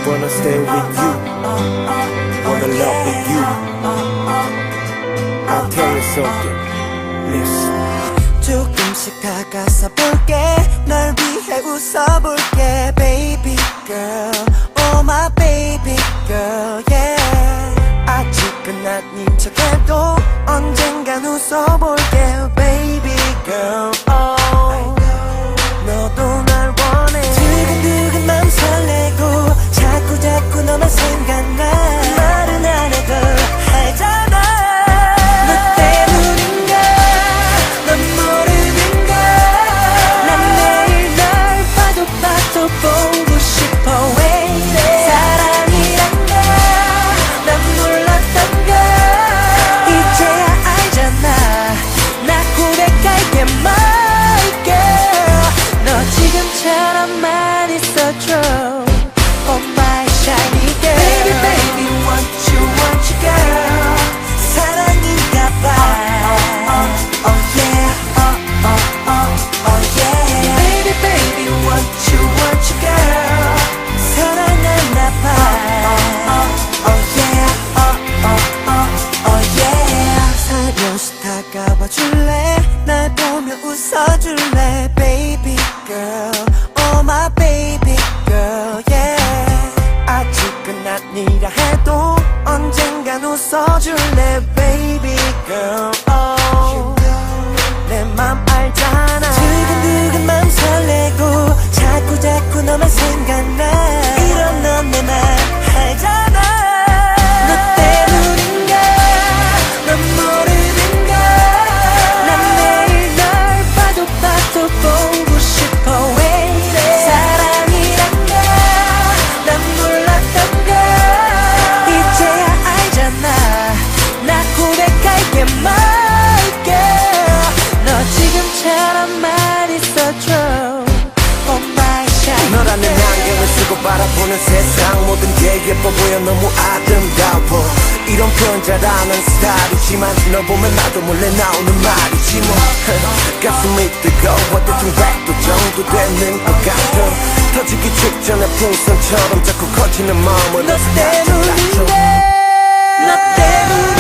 Wanna stay with you, wanna love with you. I'll tell you something, listen. 조금씩 다가서 볼게 널 위해 웃어볼게 baby girl oh my baby girl yeah 아직은 아닌 척해도 언젠간 웃어볼게 baby girl oh 너도 날 원해 두근두근 맘 설레고 자꾸자꾸 너만 생각나 말은 안 해도 알잖아 너 때문인가 넌 모르는가 난 매일 널 봐도 보고 싶어 왜 이래 사랑이란가 난 몰랐던가 이제야 알잖아 나 고백할게 my girl 너 지금처럼만 있어줘 Oh my shiny girl Baby baby want you girl 사랑인가봐 Oh yeah oh yeah Baby baby want you girl 사랑하나봐 Oh yeah oh yeah 살며시 다가와 줄래 날 보며 웃어줄래 Baby girl oh my baby girl yeah 아직은 아니라 해도 언젠간 웃어줄래 baby girl oh 내 맘 알잖아 두근두근 맘 설레고 자꾸자꾸 너만 생각나 이런 넌 내 맘 알잖아 너 때문인가 넌 모르는가 난 매일 널 봐도 보고 싶어 왜 이래 사랑이란가 난 몰랐던가 이제야 알잖아 나 고백할게 my girl 너 지금처럼만 있어줘 Oh my shine 너라는 안경을 쓰고 바라보는 세상 모든 게 예뻐 보여 너무 아름다워 이런 표현 잘하는 스타일이지만 널 보면 나도 몰래 나오는 말이지 뭐 가슴이 뜨거워 대충 100도 정도 되는 것 같아 터지기 직전에 풍선처럼 자꾸 커지는 마음을 너 때문인가 너 때문에